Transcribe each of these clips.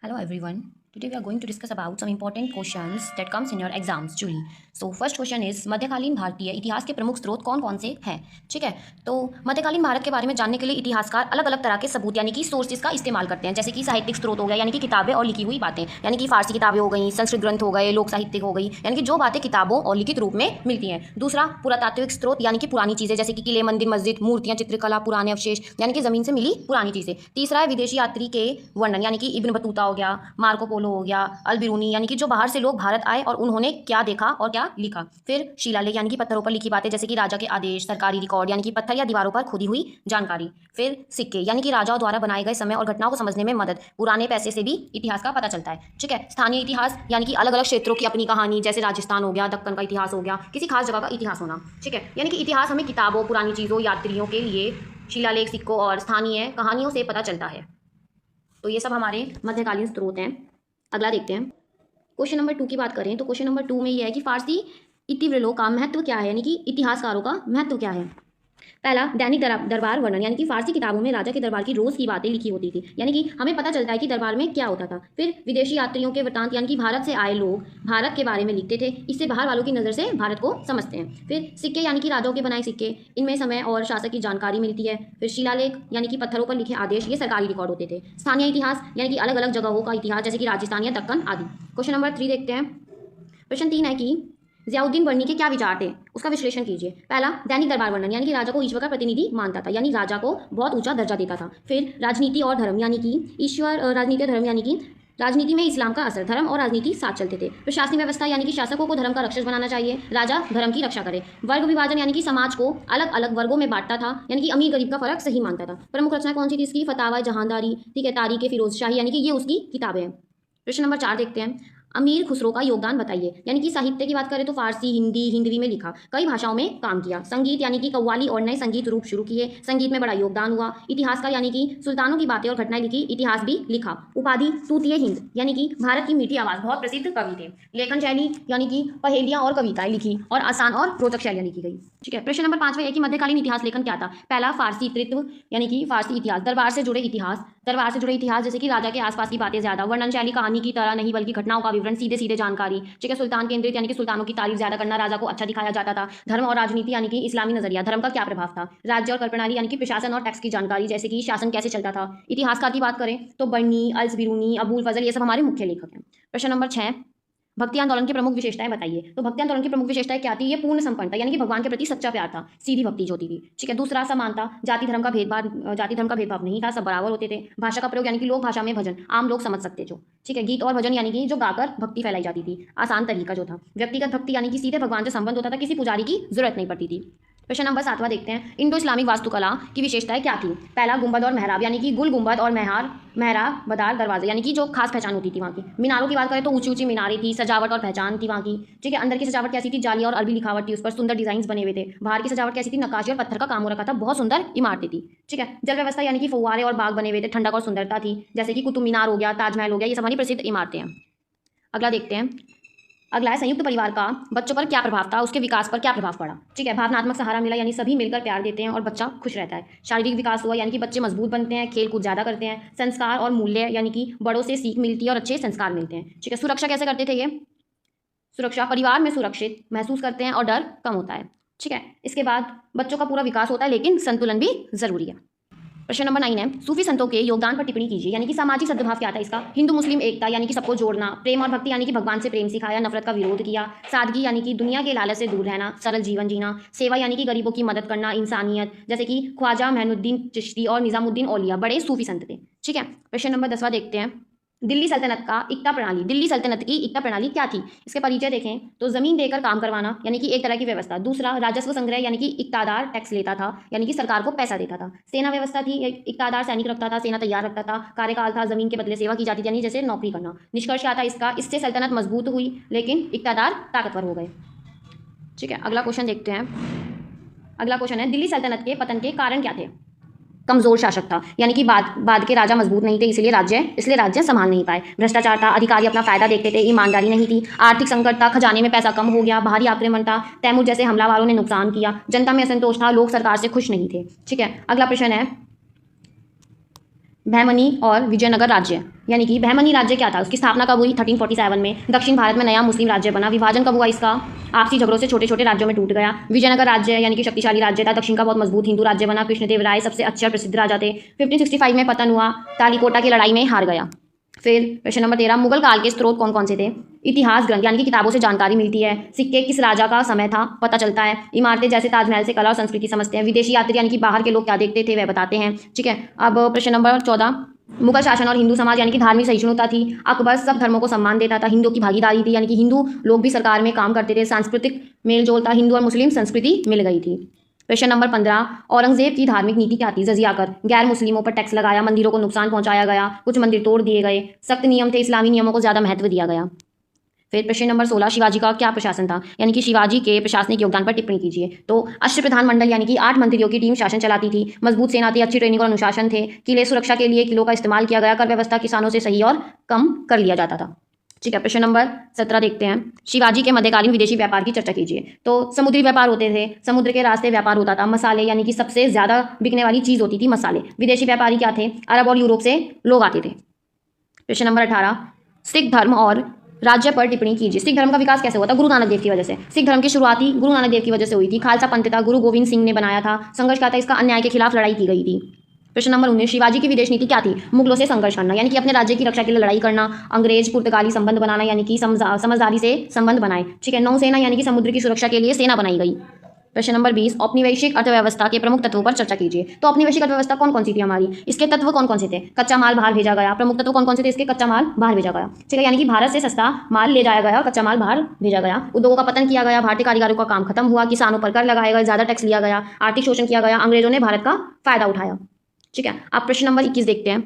Hello everyone. Today we are going to discuss about some important questions that comes in your exams Julie. So first question is मध्यकालीन भारतीय इतिहास के प्रमुख स्रोत कौन कौन से हैं? ठीक है, तो मध्यकालीन भारत के बारे में जानने के लिए इतिहासकार अलग अलग तरह के सबूत यानी कि सोर्सेज का इस्तेमाल करते हैं, जैसे कि साहित्यिक स्रोत हो गया यानी कि किताबें और लिखी हुई बातें, यानी कि फारसी किताबें हो गई, संस्कृत ग्रंथ हो गए, लोक साहित्य हो गई, यानी कि जो बातें किताबों और लिखित रूप में मिलती हैं। दूसरा पुरातात्विक स्रोत यानी कि पुरानी चीज़ें, जैसे कि किले, मंदिर, मस्जिद, मूर्तियाँ, चित्रकला, पुराने अवशेष यानी कि ज़मीन से मिली पुरानी चीज़ें। तीसरा है विदेशी यात्री के वर्णन, यानी कि इब्न बतूता हो गया, मार्को पोलो हो गया, अलबिरूनी यानी कि जो बाहर से लोग भारत आए और उन्होंने क्या देखा और क्या लिखा। फिर शिलालेख यानी कि पत्थरों पर लिखी बातें, जैसे कि राजा के आदेश, सरकारी रिकॉर्ड यानी कि पत्थर या दीवारों पर खुदी हुई जानकारी। फिर सिक्के यानी कि राजाओं द्वारा बनाए गए समय और घटनाओं को समझने में मदद, पुराने पैसे से भी इतिहास का पता चलता है। ठीक है, स्थानीय इतिहास यानी कि अलग अलग क्षेत्रों की अपनी कहानी, जैसे राजस्थान हो गया, दक्कन का इतिहास हो गया, किसी खास जगह का इतिहास होना। ठीक है, यानी कि इतिहास हमें किताबों, पुरानी चीज़ों, यात्रियों के लिए शिलालेख, सिक्कों और स्थानीय कहानियों से पता चलता है। तो ये सब हमारे मध्यकालीन स्रोत हैं। अगला देखते हैं। क्वेश्चन नंबर 2 की बात करें तो क्वेश्चन नंबर 2 में ये है कि फारसी इतिवृत्तों का महत्व क्या है, यानी कि इतिहासकारों का महत्व क्या है। पहला, दैनिक दरबार वर्णन, यानी कि फारसी किताबों में राजा के दरबार की रोज की बातें लिखी होती थी, यानी कि हमें पता चलता है कि दरबार में क्या होता था। फिर विदेशी यात्रियों के वृत्तांत, यानी कि भारत से आए लोग भारत के बारे में लिखते थे, इससे बाहर वालों की नज़र से भारत को समझते हैं। फिर सिक्के यानी कि राजाओं के बनाए सिक्के, इनमें समय और शासक की जानकारी मिलती है। फिर शिलालेख यानी कि पत्थरों पर लिखे आदेश, ये सरकारी रिकॉर्ड होते थे। स्थानीय इतिहास यानी कि अलग अलग जगहों का इतिहास, जैसे कि राजस्थान या दक्कन आदि। क्वेश्चन नंबर 3 देखते हैं। प्रश्न 3 है कि ज़ियाउद्दीन बर्नी के क्या विचार थे, उसका विश्लेषण कीजिए। पहला, दैनिक दरबार वर्णन, यानी कि राजा को ईश्वर का प्रतिनिधि मानता था, यानी राजा को बहुत ऊंचा दर्जा देता था। फिर राजनीति और धर्म, यानी कि ईश्वर, राजनीति और धर्म, यानी कि राजनीति में इस्लाम का असर, धर्म और राजनीति साथ चलते थे। प्रशासनिक व्यवस्था, यानी कि शासकों को धर्म का रक्षक बनाना चाहिए, राजा धर्म की रक्षा करे। वर्ग विभाजन, यानी कि समाज को अलग अलग वर्गों में बांटता था, यानी कि अमीर गरीब का फर्क सही मानता था। प्रमुख रचना कौन सी थी इसकी? फतावा जहांदारी, ठीक है, तारीख फिरोज शाही, यानी कि ये उसकी किताबें हैं। प्रश्न नंबर 4 देखते हैं। अमीर खुसरो का योगदान बताइए, यानी कि साहित्य की बात करें तो फारसी, हिंदी, हिंदवी में लिखा, कई भाषाओं में काम किया। संगीत, यानी कि कव्वाली और नए संगीत रूप शुरू किए, संगीत में बड़ा योगदान हुआ। इतिहासकार, यानी कि सुल्तानों की बातें और घटनाएं लिखी, इतिहास भी लिखा। उपाधि तूतीय हिंद, यानी कि भारत की मीठी आवाज़, बहुत प्रसिद्ध कवि थे। लेखन शैली, यानी कि पहेलियां और कविताएं लिखी और आसान और रोचक शैलियां लिखी गई। ठीक है, प्रश्न नंबर 5 है कि मध्यकालीन इतिहास लेखन क्या था। पहला, फारसी तृत्व, यानी कि फारसी इतिहास, दरबार से जुड़े इतिहास, दरबार से जुड़े इतिहास, जैसे कि राजा के आसपास की बातें ज्यादा, वर्णन शैली कहानी की तरह नहीं बल्कि घटनाओं का विवरण, सीधे सीधे जानकारी। ठीक है, सुल्तान केंद्रित, यानी कि सुल्तानों की तारीफ ज्यादा करना, राजा को अच्छा दिखाया जाता था। धर्म और राजनीति, यानी कि इस्लामी नजरिया, धर्म का क्या प्रभाव था। राज्य और कर प्रणाली, यानी कि प्रशासन और टैक्स की जानकारी, जैसे कि शासन कैसे चलता था। इतिहासकार की बात करें तो बर्नी, अल्स बिरूनी, अबुल फजल, ये सब हमारे मुख्य लेखक हैं। प्रश्न नंबर 6, भक्ति आंदोलन की प्रमुख विशेषताएं बताइए। तो भक्ति आंदोलन की प्रमुख विशेषताएं क्या थी? ये पूर्ण संपन्नता, यानी कि भगवान के प्रति सच्चा प्यार था, सीधी भक्ति जो होती थी। ठीक है, दूसरा, समानता, जाति धर्म का भेदभाव नहीं था, सब बराबर होते थे। भाषा का प्रयोग, यानी कि लोक भाषा में भजन, आम लोग समझ सकते जो। ठीक है, गीत और भजन, यानी कि जो गाकर भक्ति फैलाई जाती थी, आसान तरीका जो था। व्यक्तिगत भक्ति, यानी कि सीधे भगवान से संबंध होता था, किसी पुजारी की जरूरत नहीं पड़ती थी। प्रश्न नंबर 7वां देखते हैं। इंडो इस्लामिक वास्तुकला की विशेषताएं क्या थी। पहला, गुंबद और मेहराब, यानी कि गुल गुंबद और मेहराब बदार दरवाजे, यानी कि जो खास पहचान होती थी वहाँ की। मीनारों की बात करें तो ऊंची ऊंची मीनारें थी, सजावट और पहचान थी वहाँ की। ठीक है, अंदर की सजावट कैसी थी? जाली और अरबी लिखावट थी, उस पर सुंदर डिजाइन बने हुए थे। बाहर की सजावट कैसी थी? नक्काशी और पत्थर का काम हो रखा था, बहुत सुंदर इमारतें थी। ठीक है, जल व्यवस्था, यानी कि फुव्वारे और बाग बने हुए थे, ठंडक और सुंदरता थी, जैसे कि कुतुब मीनार हो गया, ताजमहल हो गया, ये सब हमारी प्रसिद्ध इमारतें हैं। अगला देखते हैं। अगला है संयुक्त परिवार का बच्चों पर क्या प्रभाव था, उसके विकास पर क्या प्रभाव पड़ा। ठीक है, भावनात्मक सहारा मिला, यानी सभी मिलकर प्यार देते हैं और बच्चा खुश रहता है। शारीरिक विकास हुआ, यानी कि बच्चे मजबूत बनते हैं, खेल कूद ज़्यादा करते हैं। संस्कार और मूल्य, यानी कि बड़ों से सीख मिलती है और अच्छे संस्कार मिलते हैं। ठीक है, सुरक्षा कैसे करते थे ये? सुरक्षा, परिवार में सुरक्षित महसूस करते हैं और डर कम होता है। ठीक है, इसके बाद बच्चों का पूरा विकास होता है, लेकिन संतुलन भी जरूरी है। प्रश्न नंबर 9 है, सूफी संतों के योगदान पर टिप्पणी कीजिए, यानी कि सामाजिक सद्भाव क्या था इसका। हिंदू मुस्लिम एकता, यानी कि सबको जोड़ना। प्रेम और भक्ति, यानी कि भगवान से प्रेम सिखाया, नफरत का विरोध किया। सादगी, यानी कि दुनिया के लालच से दूर रहना, सरल जीवन जीना। सेवा, यानी कि गरीबों की मदद करना, इंसानियत, जैसे कि ख्वाजा मोइनुद्दीन चिश्ती और निजामुद्दीन औलिया बड़े सूफी संत थे। ठीक है, प्रश्न नंबर 10वां देखते हैं। दिल्ली सल्तनत का इक्ता प्रणाली, दिल्ली सल्तनत की इक्ता प्रणाली क्या थी? इसके परिचय देखें तो जमीन देकर काम करवाना, यानी कि एक तरह की व्यवस्था। दूसरा, राजस्व संग्रह, यानी कि इक्तादार टैक्स लेता था, यानी कि सरकार को पैसा देता था। सेना व्यवस्था थी, इक्तादार सैनिक रखता था, सेना तैयार रखता था। कार्यकाल था, जमीन के बदले सेवा की जाती थी, यानी जैसे नौकरी करना। निष्कर्ष क्या था इसका? इससे सल्तनत मजबूत हुई, लेकिन इक्तादार ताकतवर हो गए। ठीक है, अगला क्वेश्चन देखते हैं। अगला क्वेश्चन है, दिल्ली सल्तनत के पतन के कारण क्या थे? कमजोर शासक था, यानी कि बाद के राजा मजबूत नहीं थे, इसलिए राज्य संभाल नहीं पाए। भ्रष्टाचार था, अधिकारी अपना फायदा देखते थे, ईमानदारी नहीं थी। आर्थिक संकट था, खजाने में पैसा कम हो गया। बाहरी आक्रमण था, तैमूर जैसे हमलावरों ने नुकसान किया। जनता में असंतोष था, लोग सरकार से खुश नहीं थे। ठीक है, अगला प्रश्न है, बहमनी और विजयनगर राज्य, यानी कि बहमनी राज्य क्या था, उसकी स्थापना कब हुई 1347 में। दक्षिण भारत में नया मुस्लिम राज्य बना। विभाजन कब हुआ इसका, आपसी झगड़ों से छोटे छोटे राज्यों में टूट गया। विजयनगर राज्य यानी कि शक्तिशाली राज्य था, दक्षिण का बहुत मजबूत हिंदू राज्य बना। कृष्णदेव राय सबसे अच्छे और प्रसिद्ध राजा थे। 1565 में पतन हुआ, तालीकोटा की लड़ाई में हार गया। फिर प्रश्न नंबर 13, मुगल काल के स्रोत कौन कौन से थे। इतिहास ग्रंथ यानी कि किताबों से जानकारी मिलती है। सिक्के किस राजा का समय था पता चलता है। इमारतें जैसे ताजमहल से कला और संस्कृति समझते हैं। विदेशी यात्री यानी कि बाहर के लोग क्या देखते थे वह बताते हैं। ठीक है, अब प्रश्न नंबर 14, मुगल शासन और हिंदू समाज यानी कि धार्मिक सहिष्णुता थी। अकबर सब धर्मों को सम्मान देता था। हिंदू की भागीदारी थी, यानी कि हिंदू लोग भी सरकार में काम करते थे। सांस्कृतिक मेलजोल था, हिंदू और मुस्लिम संस्कृति मिल गई थी। प्रश्न नंबर 15, औरंगजेब की धार्मिक नीति क्या थी। जजिया कर, गैर मुस्लिमों पर टैक्स लगाया, मंदिरों को नुकसान पहुंचाया गया, कुछ मंदिर तोड़ दिए गए, सख्त नियम थे, इस्लामी नियमों को ज़्यादा महत्व दिया गया। फिर प्रश्न नंबर 16, शिवाजी का क्या प्रशासन था, यानी कि शिवाजी के प्रशासनिक योगदान पर टिप्पणी कीजिए। तो अष्टप्रधान मंडल यानी कि 8 मंत्रियों की टीम शासन चलाती थी। मजबूत सेना थी, अच्छी ट्रेनिंग और अनुशासन थे। किले सुरक्षा के लिए किलों का इस्तेमाल किया गया। कर व्यवस्था किसानों से सही और कम कर लिया जाता था। ठीक है, प्रश्न नंबर 17 देखते हैं। शिवाजी के मध्यकालीन विदेशी व्यापार की चर्चा कीजिए। तो समुद्री व्यापार होते थे, समुद्र के रास्ते व्यापार होता था। मसाले यानी कि सबसे ज्यादा बिकने वाली चीज होती थी मसाले। विदेशी व्यापारी क्या थे, अरब और यूरोप से लोग आते थे। प्रश्न नंबर 18, सिख धर्म और राज्य पर टिप्पणी कीजिए। सिख धर्म का विकास कैसे हुआ था, गुरु नानक देव की वजह से। सिख धर्म की शुरुआती गुरु नानक देव की वजह से हुई थी। खालसा पंथ था, गुरु गोविंद सिंह ने बनाया था। संघर्ष क्या था इसका, अन्याय के खिलाफ लड़ाई की गई थी। प्रश्न नंबर 19, शिवाजी की विदेश नीति क्या थी। मुगलों से संघर्ष करना, यानी कि अपने राज्य की रक्षा के लिए लड़ाई करना। अंग्रेज पुर्तगाली संबंध बनाना, यानी कि समझदारी से संबंध बनाए। ठीक है, नौसेना यानी कि समुद्र की सुरक्षा के लिए सेना बनाई गई। प्रश्न नंबर 20, औपनिवेशिक अर्थव्यवस्था के प्रमुख तत्वों पर चर्चा कीजिए। तो औपनिवेशिक अर्थव्यवस्था कौन कौन सी थी हमारी, इसके तत्व कौन कौन से थे। कच्चा माल बाहर भेजा गया, प्रमुख तत्व कौन कौन से थे इसके, कच्चा माल बाहर भेजा गया। ठीक है, यानी कि भारत से सस्ता माल ले जाया गया और कच्चा माल बाहर भेजा गया। उद्योगों का पतन किया गया, भारतीय कारीगरों का काम खत्म हुआ, किसानों पर कर लगाया गया, ज्यादा टैक्स लिया गया, आर्थिक शोषण किया गया, अंग्रेजों ने भारत का फायदा उठाया। ठीक है, आप प्रश्न नंबर 21 देखते हैं।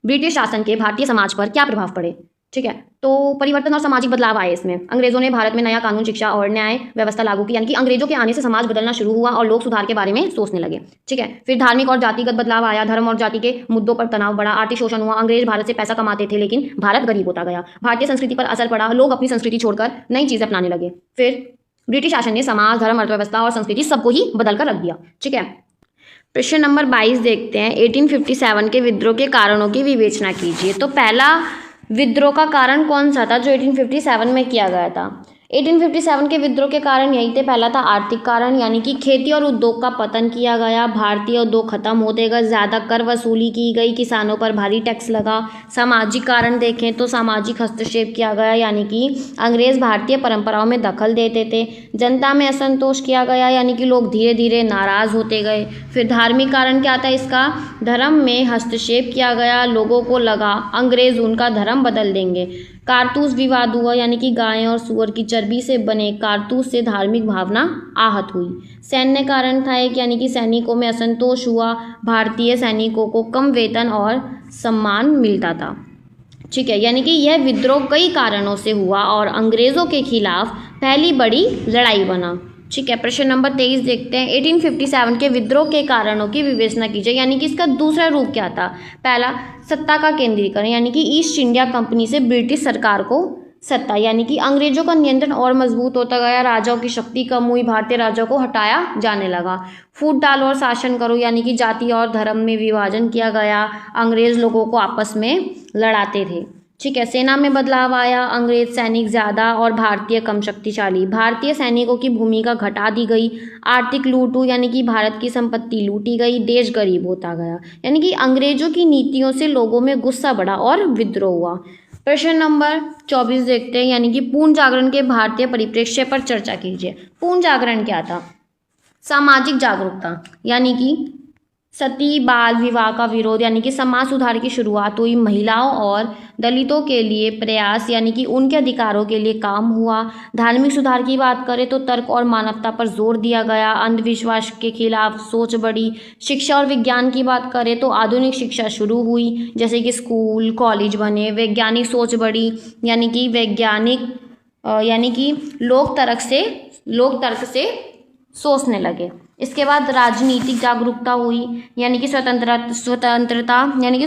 ब्रिटिश शासन के भारतीय समाज पर क्या प्रभाव पड़े। ठीक है, तो परिवर्तन और सामाजिक बदलाव आए इसमें। अंग्रेजों ने भारत में नया कानून, शिक्षा और न्याय व्यवस्था लागू की, यानी कि अंग्रेजों के आने से समाज बदलना शुरू हुआ और लोग सुधार के बारे में सोचने लगे। ठीक है, फिर धार्मिक और जातिगत बदलाव आया, धर्म और जाति के मुद्दों पर तनाव बढ़ा, आर्थिक शोषण हुआ। अंग्रेज भारत से पैसा कमाते थे लेकिन भारत गरीब होता गया। भारतीय संस्कृति पर असर पड़ा, लोग अपनी संस्कृति छोड़कर नई चीजें अपनाने लगे। फिर ब्रिटिश शासन ने समाज, धर्म, अर्थव्यवस्था और संस्कृति सबको ही बदल कर रख दिया। ठीक है, प्रश्न नंबर 22 देखते हैं। 1857 के विद्रोह के कारणों की विवेचना कीजिए। तो पहला विद्रोह का कारण कौन सा था जो 1857 में किया गया था। 1857 के विद्रोह के कारण यही थे। पहला था आर्थिक कारण, यानी कि खेती और उद्योग का पतन किया गया, भारतीय उद्योग खत्म होते गए, ज़्यादा कर वसूली की गई, किसानों पर भारी टैक्स लगा। सामाजिक कारण देखें तो सामाजिक हस्तक्षेप किया गया, यानी कि अंग्रेज भारतीय परंपराओं में दखल देते थे। जनता में असंतोष किया गया, यानी कि लोग धीरे धीरे नाराज होते गए। फिर धार्मिक कारण क्या था इसका, धर्म में हस्तक्षेप किया गया, लोगों को लगा अंग्रेज उनका धर्म बदल देंगे। कारतूस विवाद हुआ, यानी कि गाय और सुअर की चर्बी से बने कारतूस से धार्मिक भावना आहत हुई। सैन्य कारण था एक, यानी कि सैनिकों में असंतोष हुआ, भारतीय सैनिकों को कम वेतन और सम्मान मिलता था। ठीक है, यानी कि यह विद्रोह कई कारणों से हुआ और अंग्रेजों के खिलाफ पहली बड़ी लड़ाई बना। ठीक है, प्रश्न नंबर 23 देखते हैं। 1857 के विद्रोह के कारणों की विवेचना कीजिए, यानी कि इसका दूसरा रूप क्या था। पहला, सत्ता का केंद्रीकरण, यानी कि ईस्ट इंडिया कंपनी से ब्रिटिश सरकार को सत्ता, यानी कि अंग्रेजों का नियंत्रण और मजबूत होता गया, राजाओं की शक्ति कम हुई, भारतीय राजाओं को हटाया जाने लगा। फूट डालो और शासन करो, यानी कि जाति और धर्म में विभाजन किया गया, अंग्रेज लोगों को आपस में लड़ाते थे। ठीक है, सेना में बदलाव आया, अंग्रेज सैनिक ज़्यादा और भारतीय कम शक्तिशाली, भारतीय सैनिकों की भूमिका घटा दी गई। आर्थिक लूट हुई, यानी कि भारत की संपत्ति लूटी गई, देश गरीब होता गया, यानी कि अंग्रेजों की नीतियों से लोगों में गुस्सा बढ़ा और विद्रोह हुआ। प्रश्न नंबर 24 देखते हैं, यानी कि पूर्ण जागरण के भारतीय परिप्रेक्ष्य पर चर्चा कीजिए। पूर्ण जागरण क्या था, सामाजिक जागरूकता, यानी कि सती बाल विवाह का विरोध, यानी कि समाज सुधार की शुरुआत हुई। महिलाओं और दलितों के लिए प्रयास, यानी कि उनके अधिकारों के लिए काम हुआ। धार्मिक सुधार की बात करें तो तर्क और मानवता पर जोर दिया गया, अंधविश्वास के खिलाफ सोच बढ़ी। शिक्षा और विज्ञान की बात करें तो आधुनिक शिक्षा शुरू हुई, जैसे कि स्कूल कॉलेज बने। वैज्ञानिक सोच बढ़ी, यानी कि लोग तर्क से सोचने लगे। इसके बाद राजनीतिक जागरूकता हुई, यानी कि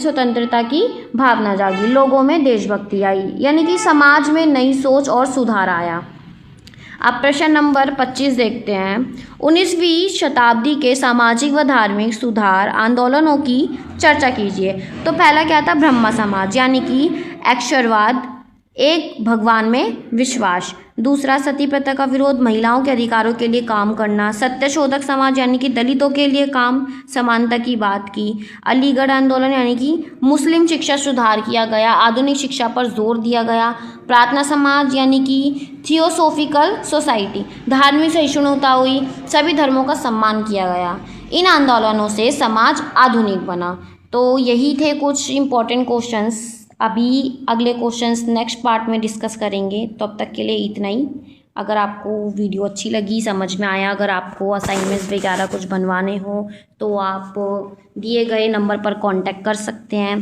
स्वतंत्रता की भावना जागी, लोगों में देशभक्ति आई, यानी कि समाज में नई सोच और सुधार आया। अब प्रश्न नंबर 25 देखते हैं। 19वीं शताब्दी के सामाजिक व धार्मिक सुधार आंदोलनों की चर्चा कीजिए। तो पहला क्या था? ब्रह्म समाज यानी कि अक्षरवाद, एक भगवान में विश्वास। दूसरा सती प्रथा का विरोध, महिलाओं के अधिकारों के लिए काम करना। सत्यशोधक समाज यानी कि दलितों के लिए काम, समानता की बात की। अलीगढ़ आंदोलन यानी कि मुस्लिम शिक्षा सुधार किया गया, आधुनिक शिक्षा पर जोर दिया गया। प्रार्थना समाज यानी कि थियोसोफिकल सोसाइटी, धार्मिक सहिष्णुता हुई, सभी धर्मों का सम्मान किया गया। इन आंदोलनों से समाज आधुनिक बना। तो यही थे कुछ इम्पोर्टेंट क्वेश्चंस। अभी अगले क्वेश्चंस नेक्स्ट पार्ट में डिस्कस करेंगे। तो अब तक के लिए इतना ही। अगर आपको वीडियो अच्छी लगी, समझ में आया, अगर आपको असाइनमेंट्स वगैरह कुछ बनवाने हो तो आप दिए गए नंबर पर कांटेक्ट कर सकते हैं।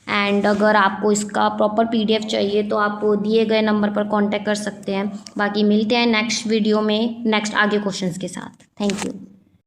एंड अगर आपको इसका प्रॉपर PDF चाहिए तो आप दिए गए नंबर पर कांटेक्ट कर सकते हैं। बाकी मिलते हैं नेक्स्ट वीडियो में नेक्स्ट आगे क्वेश्चंस के साथ। Thank you.